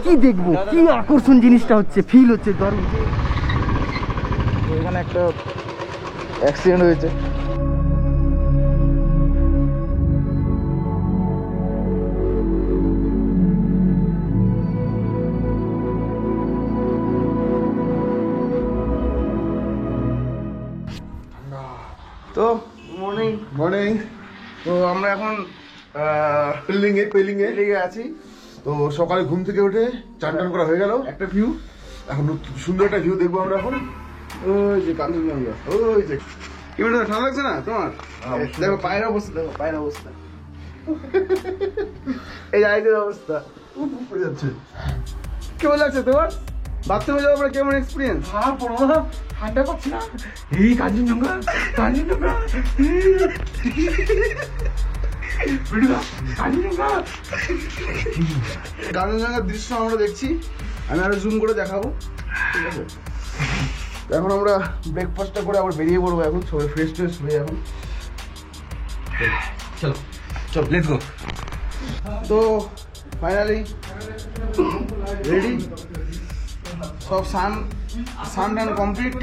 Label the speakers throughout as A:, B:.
A: কি দেখবো, কি আকর্ষণ জিনিসটা হচ্ছে, ফিল হচ্ছে দারুণ। এখানে একটা অ্যাক্সিডেন্ট হয়েছে। তো মর্নিং
B: মর্নিং।
A: তো আমরা এখন
B: পেলিংয়ে
A: আছি।
B: তো সকালে ঘুম থেকে উঠে চান টান করা হয়ে গেল,
A: একটা ভিউ,
B: এখন সুন্দর একটা ভিউ দেখবো আমরা এখন।
A: ওই যে কাঞ্চনজঙ্ঘা, ওই যে কি বলতো, ঠান্ডা লাগছে না তোমার? দেখো পায়ের অবস্থা, দেখো পায়ের অবস্থা, এই আইদের অবস্থা
B: পড়ে যাচ্ছে।
A: কেমন লাগছে তোমার? বাথরুমে যাওয়ার পরে কেমন এক্সপিরিয়েন্স? ঠান্ডা পাচ্ছি না, এই কাঞ্চনজঙ্ঘা কাঞ্চনজঙ্ঘা কাঞ্চনজঙ্ঘার দৃশ্য আমরা দেখছি, আমি আরো জুম করে দেখাবো, ঠিক আছে? এখন আমরা ব্রেকফাস্টটা করে আবার বেরিয়ে পড়বো, এখন সবাই ফ্রেশ ট্রেশ হয়ে এখন চলো চলো লেটস গো। তো ফাইনালি রেডি, সব সান টান কমপ্লিট।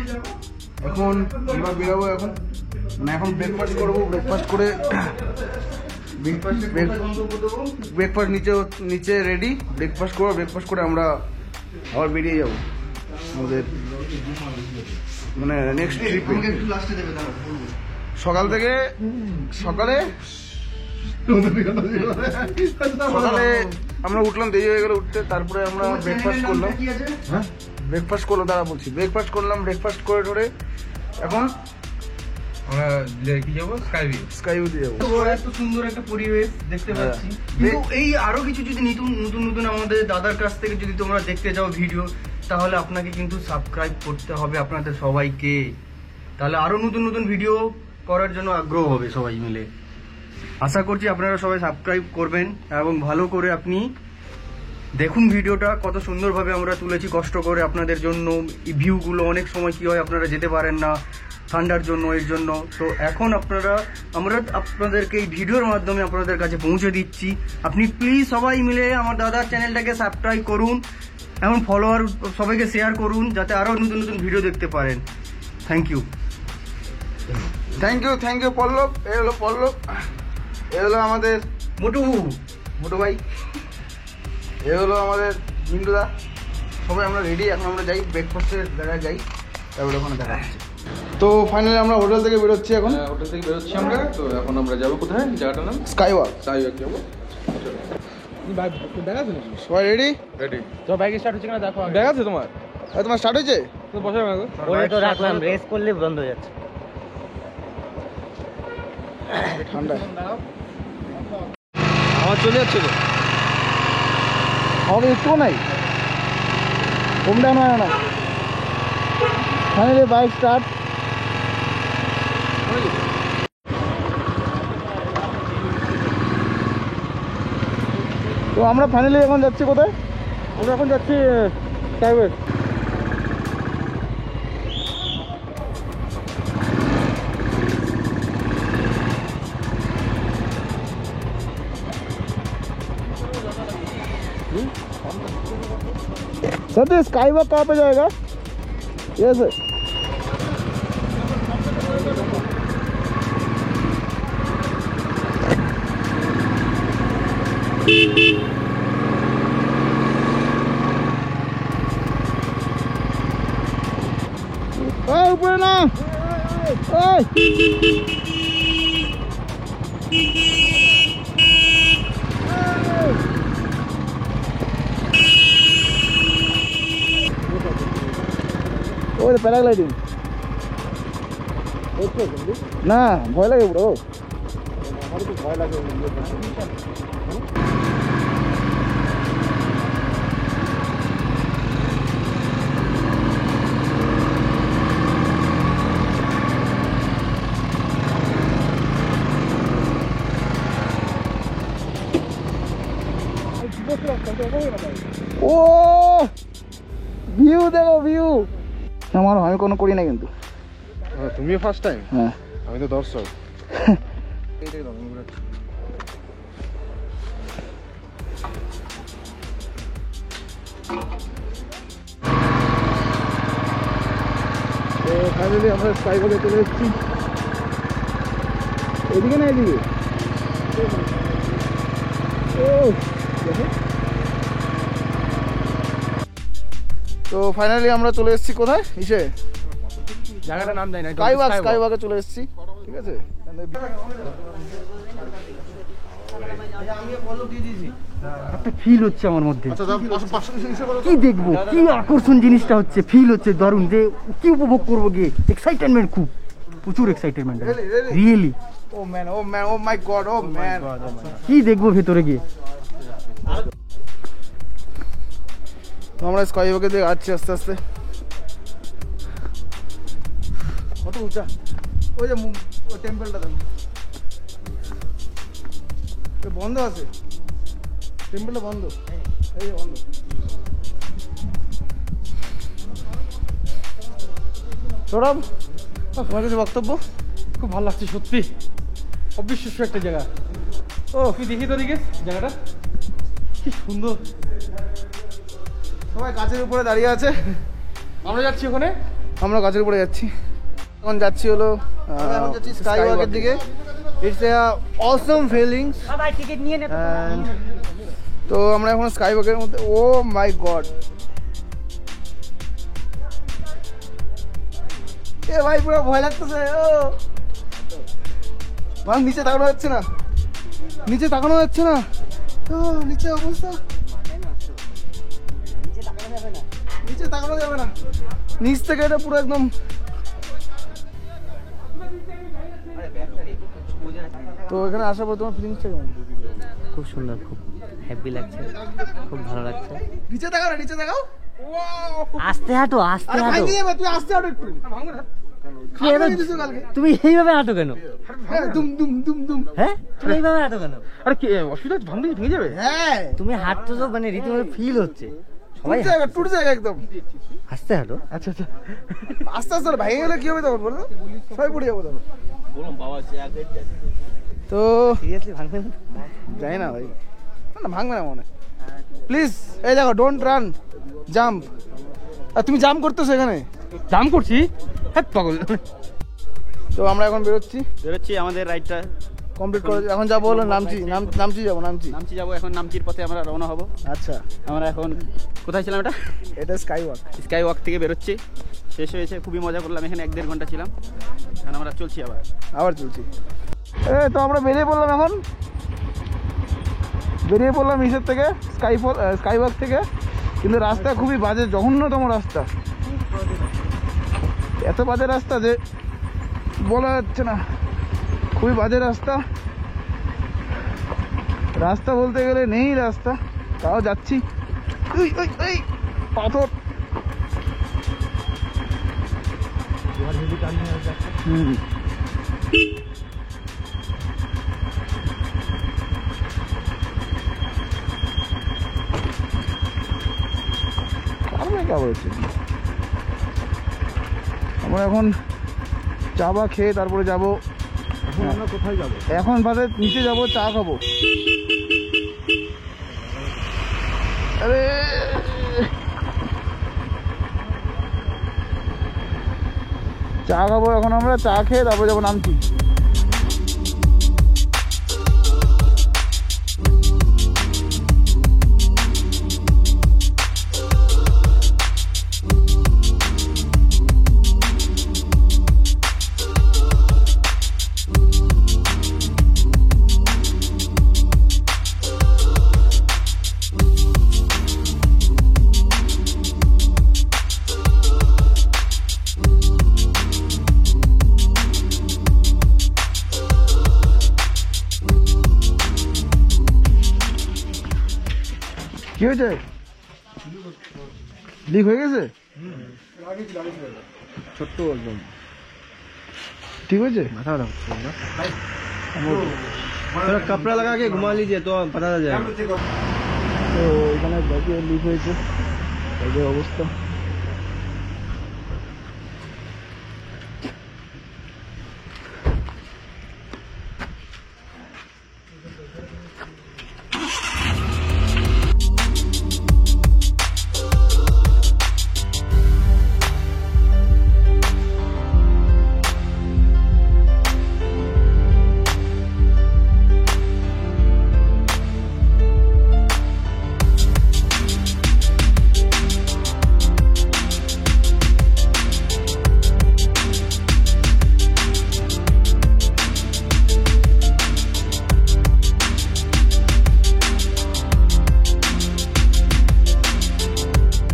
A: এখন আমরা বেরোবো, এখন মানে এখন ব্রেকফাস্ট করবো, ব্রেকফাস্ট করে ব্রেকফাস্ট নিচে রেডি, ব্রেকফাস্ট করবো, ব্রেকফাস্ট করে আমরা আবার বেরিয়ে যাবো আমাদের মানে নেক্সট ট্রিপে। সকালে আমরা উঠলাম, দেরি হয়ে গেল উঠতে, তারপরে আমরা ব্রেকফাস্ট করলাম। হ্যাঁ ব্রেকফাস্ট করলো, দাঁড়া বলছি, ব্রেকফাস্ট করলাম, ব্রেকফাস্ট করে টোরে এখন
C: আমরা কি যাবো,
A: স্কাইভিউতে যাবো।
D: এত সুন্দর একটা পরিবেশ দেখতে পাচ্ছি, কিন্তু এই আরো কিছু যদি নতুন আমাদের দাদার কাছ থেকে যদি তোমরা দেখতে যাও ভিডিও, তাহলে আপনাকে কিন্তু সাবস্ক্রাইব করতে হবে আপনাদের সবাইকে, তাহলে আরো নতুন ভিডিও করার জন্য আগ্রহ হবে সবাই মিলে। আশা করছি আপনারা সবাই সাবস্ক্রাইব করবেন এবং ভালো করে আপনি দেখুন ভিডিওটা, কত সুন্দরভাবে আমরা তুলেছি কষ্ট করে আপনাদের জন্য। ভিউগুলো অনেক সময় কি হয়, আপনারা যেতে পারেন না ঠান্ডার জন্য, এর জন্য। তো এখন আমরা আপনাদেরকে এই ভিডিওর মাধ্যমে আপনাদের কাছে পৌঁছে দিচ্ছি। আপনি প্লিজ সবাই মিলে আমার দাদার চ্যানেলটাকে সাবস্ক্রাইব করুন এবং ফলোয়ার সবাইকে শেয়ার করুন, যাতে আরও নতুন ভিডিও দেখতে পারেন। থ্যাংক ইউ
A: পল্লব। এ হলো পল্লব, এ হলো আমাদের মোটু ভাই, এ হলো আমাদের মিন্টুদা। সবাই আমরা রেডি, এখন আমরা যাই ব্রেকফাস্টের জায়গায় যাই, তারপরে ওখানে দেখা যাচ্ছে। তো ফাইনালি আমরা হোটেল থেকে বেরোচ্ছি, এখন
C: হোটেল থেকে বেরোচ্ছি আমরা। তো এখন আমরা যাবো কোথায়, জায়গাটার নাম
A: স্কাইওয়াক
C: যাবো।
A: সবাই রেডি?
C: রেডি।
D: তো বাইক স্টার্ট হচ্ছে কিনা দেখো।
C: দেখা আছে তোমার?
A: তোমার স্টার্ট হয়েছে?
C: তো বসে
D: তো রাখলাম, রেস করলে বন্ধ হয়ে যাচ্ছে।
A: ঠান্ডা
C: আমার চলে যাচ্ছে তো,
A: আমাকে একটুও নাই, কম ডাউন হয় না। Finally bike start. তো আমরা ফাইনালি এখন যাচ্ছি কোথায়? আমরা এখন যাচ্ছি স্কাইওয়ে। सर तो स्काईवॉक कहाँ पे जाएगा? ये सर ऊपर ना প্যারাগ্লাইডিং না, ভয় লাগে ব্রো, আমার তো ভয় লাগে। ও ভিউ দেখো, ভিউ আমার আমি কোনো করি না কিন্তু।
C: তুমিও ফার্স্ট টাইম?
A: হ্যাঁ,
C: আমি তো দর্শক।
A: তো ফাইনালি আমরা স্কাই ওয়াকে চলে এসেছি। এদিকে না এদিকে? ও দেখো। তো ফাইনালি আমরা চলে এসেছি কোথায়? ইসে
D: জায়গাটার নাম জানি না।
A: স্কাই ওয়াকে চলে এসেছি, ঠিক আছে।
D: একটা ফিল হচ্ছে আমার মধ্যে,
B: আচ্ছা দাও, 500 হিসেবে করো।
D: কি দেখবো, কি আকর্ষণ জিনিসটা হচ্ছে, ফিল হচ্ছে দারুণ, যে কি উপভোগ করবো গিয়ে, এক্সাইটমেন্ট, খুব প্রচুর এক্সাইটমেন্ট রিয়েলি।
A: ও ম্যান, ও ম্যান, ও মাই গড, ও ম্যান।
D: কি দেখবো ভেতরে গিয়ে।
A: তো আমরা স্কাই ওয়াকে দিয়ে যাচ্ছি আস্তে আস্তে। কত উঁচা, ওই যে ওই টেম্পলটা দেখো, বন্ধ আছে, টেম্পলটা বন্ধ, এই যে বন্ধ। সৌরভ, তোমার কিছু বক্তব্য?
D: খুব ভালো লাগছে সত্যি, অবিশ্বাস্য একটা জায়গা। ও তুই দেখি তো দিকে জায়গাটা কি সুন্দর।
A: সবাই গাছের উপরে দাঁড়িয়ে আছে,
D: আমরা যাচ্ছি ওখানে।
A: আমরা গাছের উপরে যাচ্ছি। এখন যাচ্ছি হলো স্কাই ওয়াকের দিকে। It's a Assam feelings.
D: ভাই টিকিট নিয়ে নে।
A: তো আমরা এখন স্কাই ওয়াকের মধ্যে। ও মাই গড, এ ভাই পুরো ভয় লাগতেছে। ও ভাই নিচে তাকানো যাচ্ছে না, নিচে তাকানো যাচ্ছে না। ও নিচে অবস্থা, নিচে তাকানো যাবে না, নিচ থেকে এটা পুরো একদম। তো এখানে আসার পর তোমার ফিলিংসটা কেমন?
E: খুব সুন্দর, খুব হ্যাপি লাগছে, খুব ভালো লাগছে।
A: নিচে তাকাও, নিচে তাকাও।
E: আস্তে হাঁটো, আস্তে
A: আরে
E: হাঁটো।
A: ভাঙিয়ে যাবে, তুই আসতে হাঁটো একটু।
E: তুমি তুমি এইভাবে হাঁটো কেন?
A: হ্যাঁ, দুম দুম দুম দুম।
E: হ্যাঁ তুমি এইভাবে হাঁটো কেন?
D: আরে কি অসুবিধা, ভাঙবে, ভেঙে যাবে।
A: হ্যাঁ,
E: তুমি হাঁটতো তো মানে রীতিমতো ফিল হচ্ছে। সবাই
A: টুট জায়গা একদম।
E: আস্তে হাঁটো।
A: আচ্ছা আচ্ছা, আস্তে আস্তে ভেঙে গেলে কি হবে তখন বলো? সবাই পড়ে যাবো তখন। তো
E: সিরিয়াসলি ভাঙবে না?
A: জানি না ভাই, না ভাঙবে না মনে। প্লিজ এই দেখো, ডোন্ট রান, জাম্প। আর তুমি জাম্প করতেছো এখানে?
D: দাম করছি, হ্যাঁ পাগল।
A: তো আমরা এখন বেরোচ্ছি,
F: আমাদের রাইডটা
A: কমপ্লিট করে এখন যাবো হলো নামচি। নামচি যাবো, নামচি।
F: নামচি যাবো এখন, নামচির পথে আমরা রওনা হব।
A: আচ্ছা,
F: আমরা এখন কোথায় ছিলাম?
A: এটা স্কাই ওয়াক।
F: স্কাই ওয়াক থেকে বেরোচ্ছি, শেষ হয়েছে, খুবই মজা করলাম এখানে, 1-1.5 ঘন্টা ছিলাম। এখন আমরা চলছি আবার
A: চলছি। তো আমরা বেরিয়ে পড়লাম, এখন বেরিয়ে পড়লাম ইসের থেকে, স্কাই ওয়াক থেকে। কিন্তু রাস্তা খুবই বাজে, জঘন্যতম রাস্তা, এত বাজে রাস্তা যে বলা যাচ্ছে না, খুবই বাজে রাস্তা। রাস্তা বলতে গেলে নেই রাস্তা, তাও যাচ্ছি। এই পাথর, আমরা এখন চাবা খেয়ে তারপরে যাবো।
B: আমরা কোথায় যাবো?
A: এখন বাদে নিচে যাবো, চা খাবো। আরে চা খাবো এখন, আমরা চা খেয়ে তারপরে যাবো নামচি। কি হয়েছে? লিক হয়ে গেছে?
C: ছোট্ট একদম।
A: ঠিক হয়েছে?
C: कपड़ा लगा के घुमा लीजिए तो पता चल जाएगा।
A: তো এখানে ব্যাগে লিক হয়েছে, ব্যাগের অবস্থা।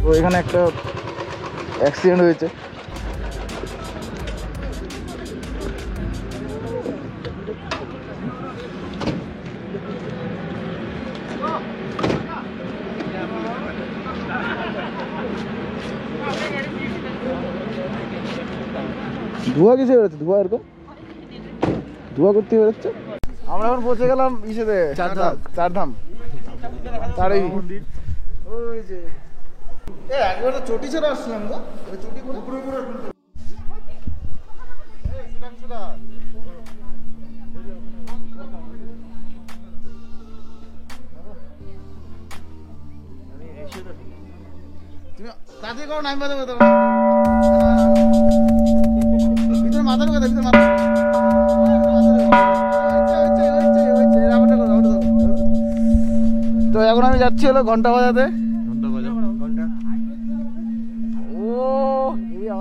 A: তো এখানে একটা অ্যাক্সিডেন্ট হয়েছে। ধোঁয়া কিসে বেরোচ্ছে? ধোঁয়া এরকম ধোঁয়া করতে বেরোচ্ছে। আমরা এখন পৌঁছে গেলাম ইসেতে, চারধাম। তার এই ওই যে একবার তো চটি ছাড়া আসছিলাম তো, চটি করে পুরো পুরো তুমি তাড়াতাড়ি করো, নামি বাজাবো ভিতরে মাথার কথা, ভিতরে মাথা। তো এখন আমি যাচ্ছি হলো ঘন্টা বাজাতে। ও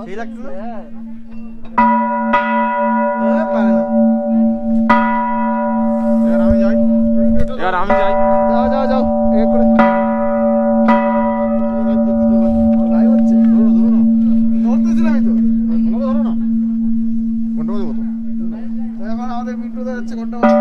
A: সেই লাগছে।
F: এবার আমি যাই।
A: যাও যাও যাও এক করে লাইভ হচ্ছে। ধরতেছিলাম আমি তো। ধরো না ঘন্টা বাজাবো তো। এখন আমাদের মিন্টুদা যাচ্ছে ঘন্টা বাজাতে।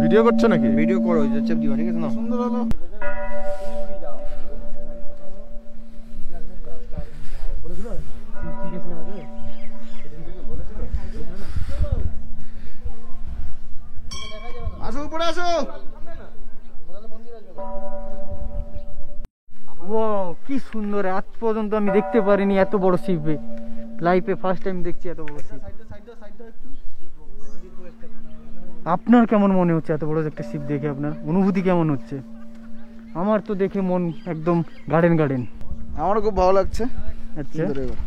B: ভিডিও করছো নাকি?
C: ভিডিও করো, চেপ দিবা, ঠিক আছে না?
A: সুন্দর হলো। আসো উপরে আসো।
D: ওয়াও, কি সুন্দর! আজ পর্যন্ত আমি দেখতে পারিনি এত বড় শিপ। লাইফে ফার্স্ট টাইম দেখছি এত বড় শিপ। আপনার কেমন মনে হচ্ছে এত বড় একটা শিপ দেখে? আপনার অনুভূতি কেমন হচ্ছে? আমার তো দেখে মন একদম গার্ডেন গার্ডেন।
A: আমারও খুব ভালো লাগছে।
D: আচ্ছা,
A: সুন্দর এবার।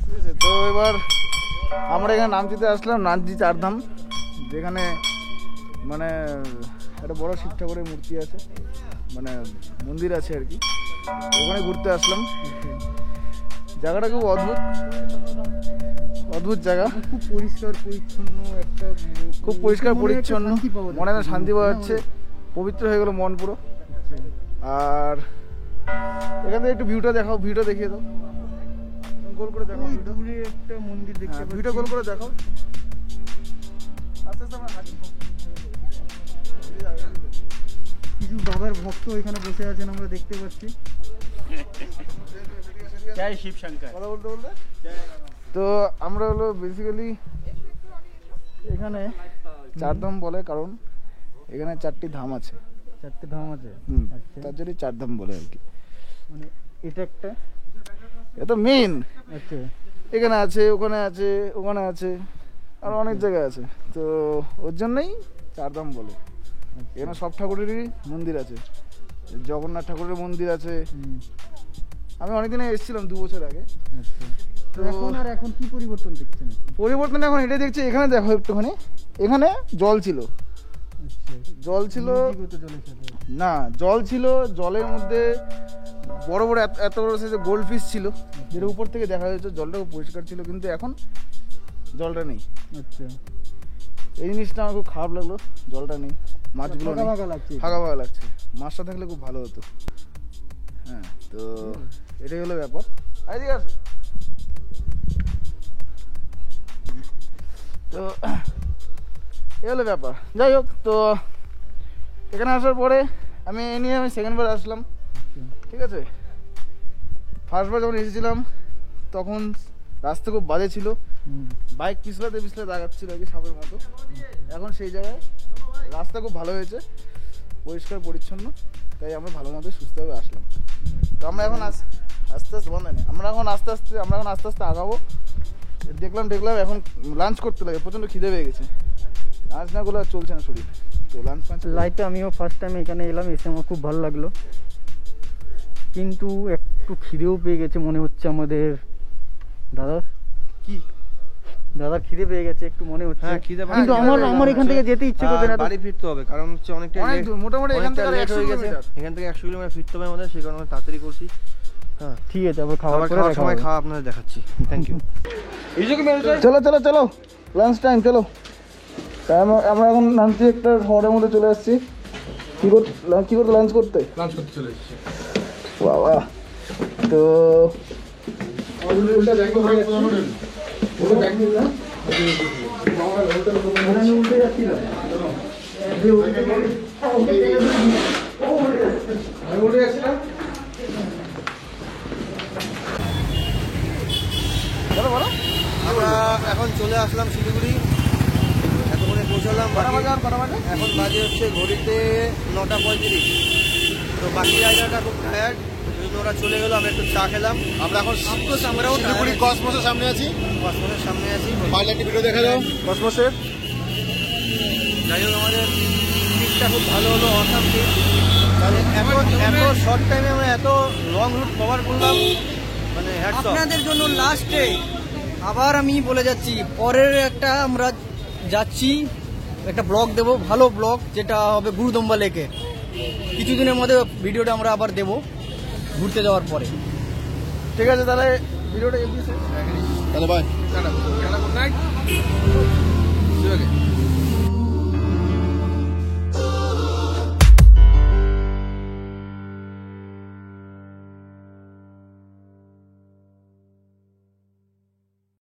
A: ঠিক আছে, তো এবার আমরা এখানে নামচিতে আসলাম, নামচি চারধাম, যেখানে মানে একটা বড় শিব ঠাকুরের মূর্তি আছে, মানে মন্দির আছে আর কি। ওখানে ঘুরতে আসলাম। জায়গাটা খুব অদ্ভুত অদ্ভুত জায়গা,
D: খুব পরিষ্কার পরিচ্ছন্ন একটা,
A: খুব পরিষ্কার পরিচ্ছন্ন, মনে একটা শান্তি পাওয়া যাচ্ছে, পবিত্র হয়ে গেল মন পুরো। আর এখান থেকে একটু ভিউটা দেখাও, ভিউটা দেখিয়ে দাও, গোল করে দেখাও ভিউটা।
D: দূরে একটা মন্দির দেখতে পাচ্ছি।
A: ভিউটা গোল করে দেখাও। আস্তে আস্তে আমরা হাঁটি।
D: কিছু বাবার ভক্ত এখানে বসে আছেন আমরা দেখতে পাচ্ছি।
F: জয় শিব শঙ্কর।
A: কথা বলতে বলতে তো আমরা হলো বেসিক্যালি এখানে চারধাম বলে, কারণ এখানে 4টি ধাম আছে।
D: 4টে ধাম আছে। আচ্ছা,
A: তার জন্য চারধাম বলে আর কি।
D: মানে এটা একটা।
A: এটা মেইন।
D: আচ্ছা,
A: এখানে আছে, ওখানে আছে, ওখানে আছে, আর অনেক জায়গায় আছে, তো ওর জন্যই চারধাম বলে। এখানে সব ঠাকুরেরই মন্দির আছে। জগন্নাথ ঠাকুরের মন্দির আছে। আমি অনেকদিন এসেছিলাম 2 বছর আগে।
D: আচ্ছা। তো এখন আর এখন কি পরিবর্তন দেখছেন?
A: পরিবর্তন এখন এটাই দেখছি, এখানে দেখো একটুখানি, এখানে জল ছিল,
D: আচ্ছা,
A: জল ছিল
D: জলের সাথে।
A: না, জল ছিল, জলের মধ্যে বড় বড় এত বড় সাইজের গোল্ড ফিশ ছিল, যেটা উপর থেকে দেখা যাচ্ছে। জলটা খুব পরিষ্কার ছিল, কিন্তু এখন জলটা নেই।
D: আচ্ছা,
A: এই জিনিসটা আমার খুব খারাপ লাগলো, জলটা নেই, মাছগুলো নেই,
D: ফাঁকা লাগছে।
A: ফাঁকা ফাঁকা লাগছে। মাছটা থাকলে খুব ভালো হতো। হ্যাঁ, তো এটাই হলো ব্যাপার। এদিকে আসো। তো এই হলো ব্যাপার। যাই হোক, তো এখানে আসার পরে আমি এই নিয়ে সেকেন্ডবার আসলাম। ঠিক আছে, ফার্স্টবার যখন এসেছিলাম তখন রাস্তা খুব বাজে ছিল, বাইক পিছলাতে পিছলাতে আগাচ্ছিল আর কি, সাপের মতো। এখন সেই জায়গায় রাস্তা খুব ভালো হয়েছে, পরিষ্কার পরিচ্ছন্ন, তাই আমরা ভালো মতো সুস্থভাবে আসলাম। তো আমরা এখন আস্তে আস্তে বন্ধ নেই, আমরা এখন আস্তে আস্তে আগাবো। দেখলাম এখন লাঞ্চ করতে লাগে, প্রচণ্ড খিদে পেয়ে গেছে, লাঞ্চ না করলে আর চলছে না শরীর। তো লাঞ্চ
D: লাইফে আমিও ফার্স্ট টাইম এখানে এলাম, এসে আমার খুব ভালো লাগলো, কিন্তু একটু খিদেও পেয়ে গেছে মনে হচ্ছে আমাদের দাদার।
A: কি
C: দাদার খিদে পেয়ে গেছে একটু মনে হচ্ছে।
B: হ্যাঁ, খিদে পেয়ে
C: কিন্তু
B: গেছে।
C: আমার এখান থেকে যেতে ইচ্ছে করবে না।
B: বাড়ি ফিরতে হবে, কারণ হচ্ছে অনেকটা
A: অনেক দূর, মোটামুটি এখান থেকে 100
B: হয়ে গেছে।
A: কিলোমিটার।
B: এখান থেকে 100 কিলোমিটার ফিরতে হবে আমাদের, সেই কারণে আমরা তাড়াতাড়ি করছি। হ্যাঁ,
C: ঠিক আছে, আবার খাওয়ার
B: আবার
C: পরে
B: খাওয়ার
C: দেখা
B: সময়
C: হবে।
B: খাওয়া আপনাদের দেখাচ্ছি। Thank you.
A: চলো চলো চলো লাঞ্চ টাইম চলো। তাই আমরা এখন নামছি একটা শহরের মধ্যে চলে আসছি। কি করতে লাঞ্চ করতে চলে এসেছি বাবা। তো
C: আমরা এখন চলে আসলাম শিলিগুড়ি, এতক্ষণে পৌঁছালাম। এখন বাজে হচ্ছে ঘড়িতে 9:35। তো বাকি জায়গাটা খুব টায়ার্ড, ওরা চলে গেলো, আমরা একটু চা খেলাম। আমরা এখন আমরাও শিলিগুড়ি কসমোসের সামনে আছি। পাইলটটি ভিডিও দেখে দাও কসমোসের। যাই হোক আমাদের ট্রিপটা খুব ভালো হলো, অসাম ট্রিপ। এত শর্ট টাইমে আমরা এত লং রুট কভার করলাম, মানে
D: আপনাদের জন্য লাস্টে আবার আমি বলে যাচ্ছি, পরের একটা আমরা যাচ্ছি একটা ব্লগ দেবো, ভালো ব্লগ, যেটা হবে গুরুদম্বা লেকে। কিছুদিনের মধ্যে ভিডিওটা আমরা আবার দেবো ঘুরতে যাওয়ার পরে।
A: ঠিক আছে তাহলে ভিডিওটা
C: তাহলে বাই।
A: Good night.